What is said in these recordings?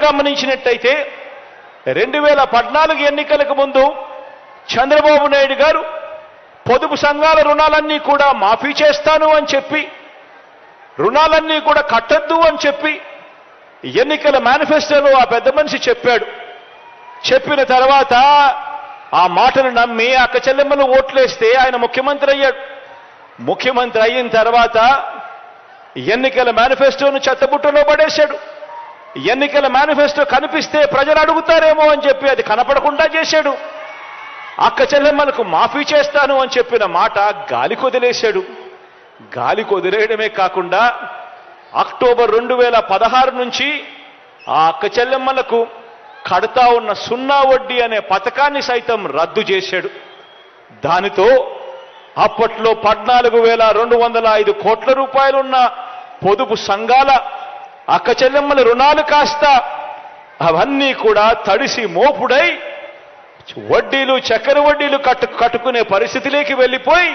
గమనించినట్టయితే 2014 ఎన్నికలకు ముందు చంద్రబాబు నాయుడు గారు పొదుపు సంఘాల రుణాలన్నీ కూడా మాఫీ చేస్తాను అని చెప్పి, రుణాలన్నీ కూడా కట్టద్దు అని చెప్పి ఎన్నికల మేనిఫెస్టోలో ఆ పెద్ద మనిషి చెప్పాడు. చెప్పిన తర్వాత ఆ మాటలు నమ్మి అక్క చెల్లెమ్మలు ఓట్లేస్తే ఆయన ముఖ్యమంత్రి అయ్యాడు. ముఖ్యమంత్రి అయిన తర్వాత ఎన్నికల మేనిఫెస్టోను చెత్తబుట్టలో పడేశాడు. ఎన్నికల మేనిఫెస్టో కనిపిస్తే ప్రజలు అడుగుతారేమో అని చెప్పి అది కనపడకుండా చేశాడు. అక్క చెల్లెమ్మలకు మాఫీ చేస్తాను అని చెప్పిన మాట గాలి కొదిలేశాడు. గాలి కొదిలేయడమే కాకుండా అక్టోబర్ 2016 నుంచి ఆ అక్క చెల్లెమ్మలకు కడతా ఉన్న సున్నా వడ్డీ అనే పథకాన్ని సైతం రద్దు చేశాడు. దానితో అప్పట్లో 14,205 కోట్ల రూపాయలున్న పొదుపు సంఘాల అక్క చెల్లెమ్మల రుణాలు కాస్త అవన్నీ కూడా తడిసి మోపుడై వడ్డీలు, చక్కెర వడ్డీలు కట్టుకునే పరిస్థితిలోకి వెళ్ళిపోయి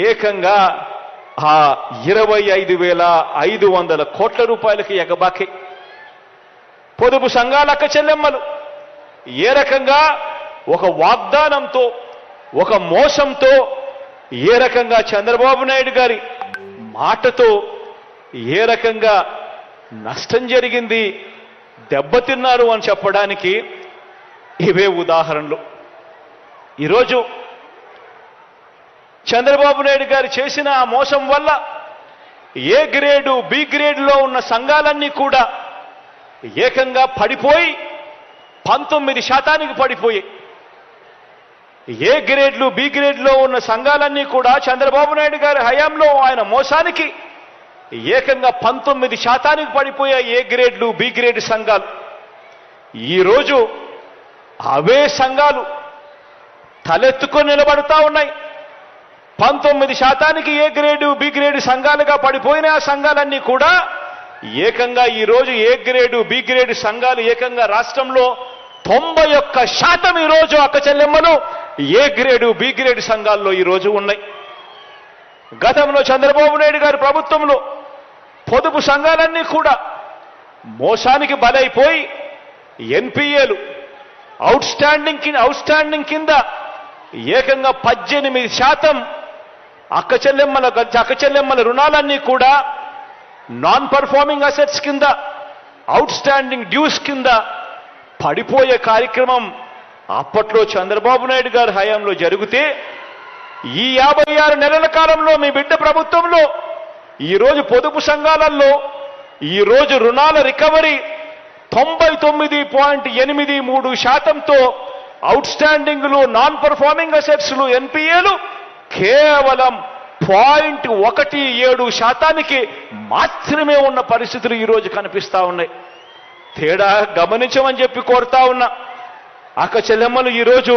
ఏకంగా ఆ 25,500 కోట్ల రూపాయలకి ఎగబాకి పొదుపు సంఘాల అక్క చెల్లెమ్మలు ఏ రకంగా ఒక వాగ్దానంతో, ఒక మోసంతో, ఏ రకంగా చంద్రబాబు నాయుడు గారి మాటతో ఏ రకంగా నష్టం జరిగింది, దెబ్బతిన్నారు అని చెప్పడానికి ఇవే ఉదాహరణలు. ఈరోజు చంద్రబాబు నాయుడు గారు చేసిన ఆ మోసం వల్ల ఏ గ్రేడు, బి గ్రేడ్లో ఉన్న సంఘాలన్నీ కూడా ఏకంగా పడిపోయి 19% పడిపోయాయి. ఏ గ్రేడ్లు, బి గ్రేడ్లో ఉన్న సంఘాలన్నీ కూడా చంద్రబాబు నాయుడు గారి హయాంలో ఆయన మోసానికి ఏకంగా 19% పడిపోయాయి ఏ గ్రేడ్లు, బి గ్రేడ్ సంఘాలు. ఈరోజు అవే సంఘాలు తలెత్తుకొని నిలబడతా ఉన్నాయి. 19% ఏ గ్రేడు, బి గ్రేడు సంఘాలుగా పడిపోయిన ఆ సంఘాలన్నీ కూడా ఏకంగా ఈరోజు ఏ గ్రేడు, బి గ్రేడు సంఘాలు ఏకంగా రాష్ట్రంలో 91% ఈరోజు అక్క చెల్లెమ్మలు ఏ గ్రేడు, బి గ్రేడు సంఘాల్లో ఈరోజు ఉన్నాయి. గతంలో చంద్రబాబు నాయుడు గారి ప్రభుత్వంలో పొదుపు సంఘాలన్నీ కూడా మోసానికి బలైపోయి ఎన్పిఏలు అవుట్ స్టాండింగ్ కింద ఏకంగా 18% అక్క చెల్లెమ్మల రుణాలన్నీ కూడా నాన్ పర్ఫార్మింగ్ అసెట్స్ కింద, అవుట్ స్టాండింగ్ డ్యూస్ కింద పడిపోయే కార్యక్రమం అప్పట్లో చంద్రబాబు నాయుడు గారి హయాంలో జరిగితే ఈ 56 నెలల కాలంలో మీ బిడ్డ ప్రభుత్వంలో ఈరోజు పొదుపు సంఘాలలో ఈరోజు రుణాల రికవరీ 99.83%తో, అవుట్ స్టాండింగ్లు, నాన్ పర్ఫార్మింగ్ అసెట్స్లు, ఎన్పిఏలు కేవలం 0.17% మాత్రమే ఉన్న పరిస్థితులు ఈరోజు కనిపిస్తా ఉన్నాయి. తేడా గమనించమని చెప్పి కోరుతా ఉన్నా. అక్క చెల్లెమ్మలు ఈరోజు